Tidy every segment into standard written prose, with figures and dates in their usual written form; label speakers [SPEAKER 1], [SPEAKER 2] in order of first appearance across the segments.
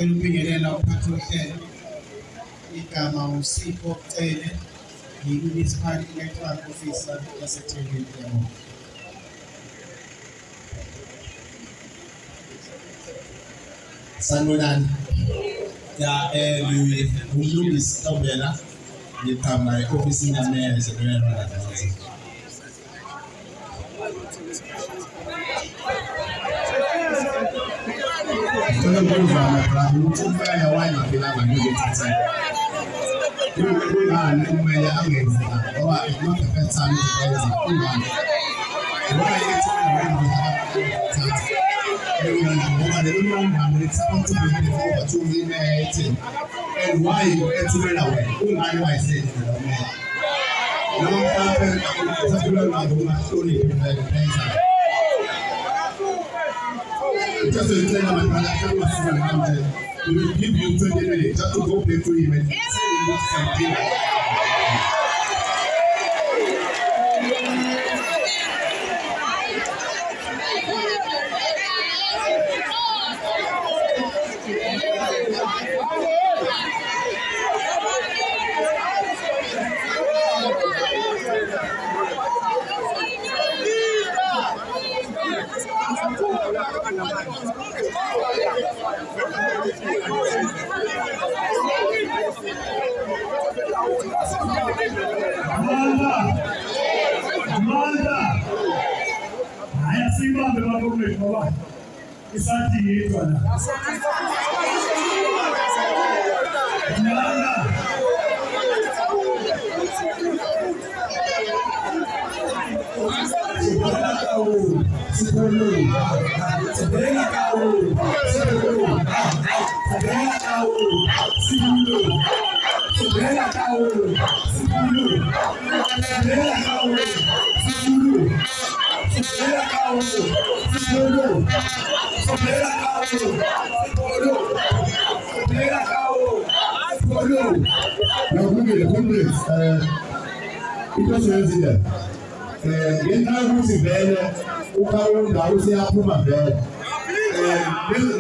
[SPEAKER 1] Elubingelela umphathi wohlelo igama uSipho Cele, yi-Municipal Electoral Officer yaseThekwini.
[SPEAKER 2] Sanibonani. Ya umlungisi Tobela ngiqhamuka e-ofisini yami yaseBelwana Council. Umfaya wayengaphelanga ngokuthatha. Kungani kumele angenzi ngoba emaphephetha izenza kungani. And why you get to run away? Who are I saying? Just to tell you, my we will give you 20 minutes just to go play to him and say something.
[SPEAKER 3] Amanda, I see one of the people. It's not the one.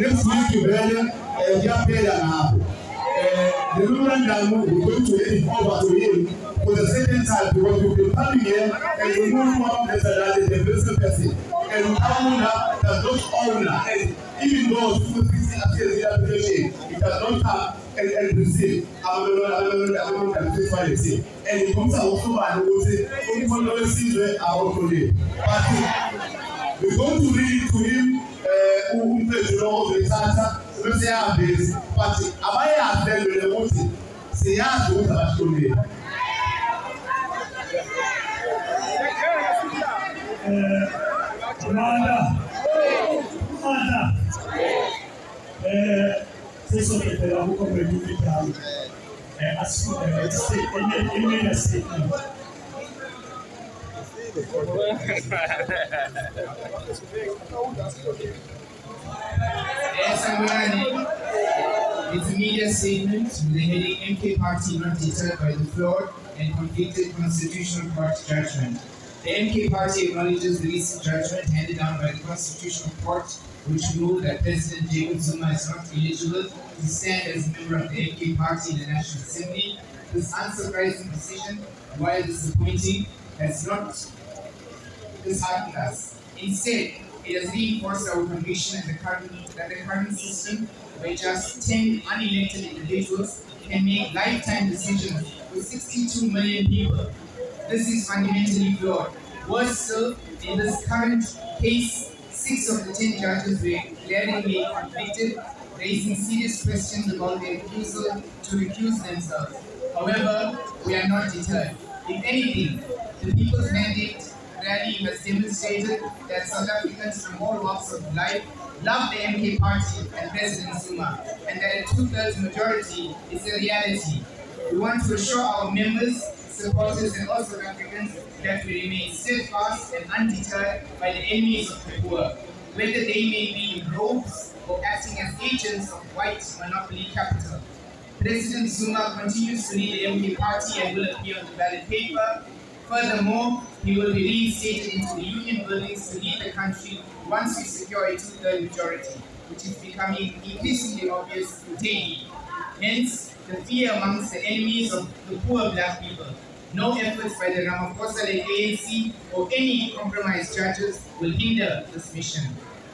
[SPEAKER 3] Next week, the memorandum will go to him over to him for the second time because we've been coming here and we know one person that is the best person and owner does not owner and even though 260 appears in the application, it does not have and receive. And it comes out also by the way, only one of the things where I want to live. But we're going to read to him who plays the role of the Santa. But I have them with the motive. Say, I do have to live.
[SPEAKER 4] C'est ce que fait la comme le médical.
[SPEAKER 5] Its media statement with the heading MK Party not deterred by the flawed and conflicted Constitutional Court judgment. The MK Party acknowledges the recent judgment handed down by the Constitutional Court, which ruled that President Jacob Zuma is not eligible to stand as a member of the MK Party in the National Assembly. This unsurprising decision, while disappointing, has not disheartened us. Instead, it has reinforced our conviction that the current system, where just 10 unelected individuals can make lifetime decisions for 62 million people. This is fundamentally flawed. Worse still, in this current case, 6 of the 10 judges were glaringly convicted, raising serious questions about their refusal to recuse themselves. However, we are not deterred. If anything, the People's Mandate rally has demonstrated that South Africans from all walks of life love the MK Party and President Zuma, and that a 2/3 majority is a reality. We want to assure our members, supporters, and all South Africans that we remain steadfast and undeterred by the enemies of the poor, whether they may be in robes or acting as agents of white monopoly capital. President Zuma continues to lead the MK Party and will appear on the ballot paper. Furthermore, he will be reinstated into the union buildings to lead the country once we secure a 2/3 majority. which is becoming increasingly obvious daily. Hence, the fear amongst the enemies of the poor black people. No efforts by the Ramaphosa-led ANC or any compromised judges will hinder this mission.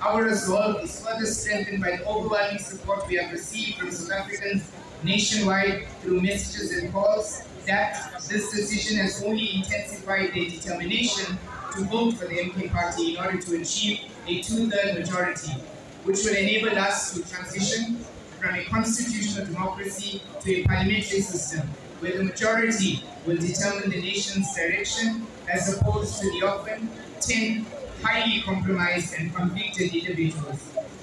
[SPEAKER 5] Our resolve is further strengthened by the overwhelming support we have received from South Africans nationwide through messages and calls that this decision has only intensified their determination to vote for the MK Party in order to achieve a 2/3 majority, which will enable us to transition from a constitutional democracy to a parliamentary system, where the majority will determine the nation's direction as opposed to the often 10 highly compromised and convicted individuals.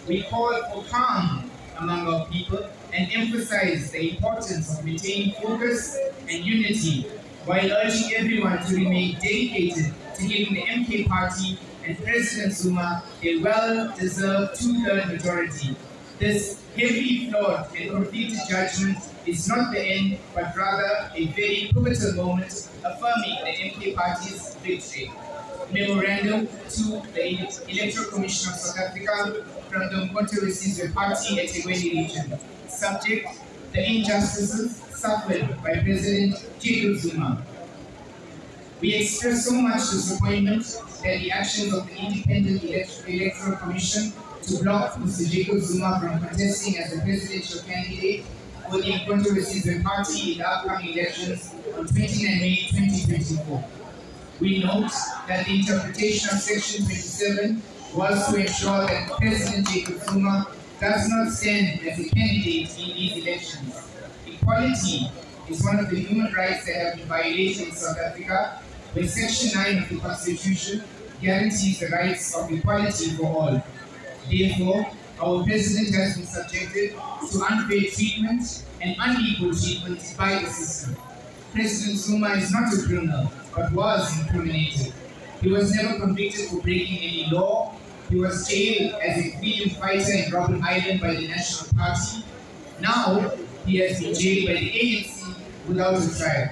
[SPEAKER 5] We call for calm among our people and emphasize the importance of maintaining focus and unity while urging everyone to remain dedicated to giving the MK Party and President Zuma a well-deserved 2/3 majority. This heavily flawed and completed judgment is not the end, but rather a very pivotal moment affirming the MK Party's victory. Memorandum to the Electoral Commission of South Africa from the Mkhonto Wesizwe Party at eThekwini region. Subject: the injustices suffered by President Jacob Zuma. We express so much disappointment that the actions of the Independent Electoral Commission to block Mr. Jacob Zuma from contesting as a presidential candidate for the Mkhonto Wesizwe Party in the upcoming elections on 29 May 2024. We note that the interpretation of Section 27 was to ensure that President Jacob Zuma does not stand as a candidate in these elections. Equality is one of the human rights that have been violated in South Africa, where Section 9 of the Constitution guarantees the rights of equality for all. Therefore, our President has been subjected to unfair treatment and unequal treatment by the system. President Zuma is not a criminal, but was incriminated. He was never convicted for breaking any law. He was jailed as a freedom fighter in Robben Island by the National Party. Now, he has been jailed by the ANC without a trial.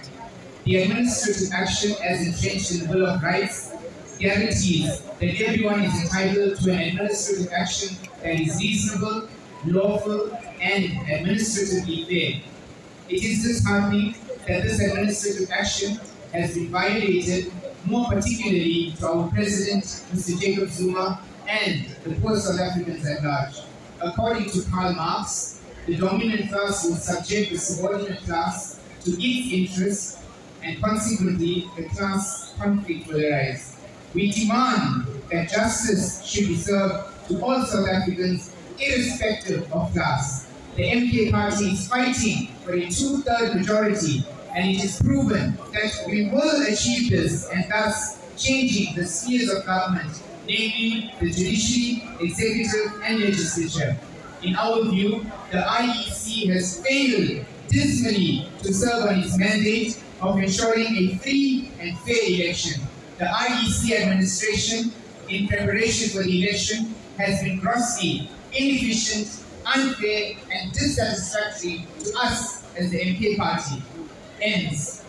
[SPEAKER 5] The administrative action, as entrenched in the Bill of Rights, guarantees that everyone is entitled to an administrative action that is reasonable, lawful, and administratively fair. It is disheartening that this administrative action has been violated, more particularly to our President, Mr. Jacob Zuma, and the poor South Africans at large. According to Karl Marx, the dominant class will subject the subordinate class to its interests, and consequently, the class conflict will arise. We demand that justice should be served to all South Africans, irrespective of class. The MK Party is fighting for a 2/3 majority, and it is proven that we will achieve this, and thus changing the spheres of government, namely the judiciary, executive, and legislature. In our view, the IEC has failed dismally to serve on its mandate of ensuring a free and fair election. The IEC administration, in preparation for the election, has been grossly inefficient, unfair, and dissatisfactory to us as the MK Party. Ends.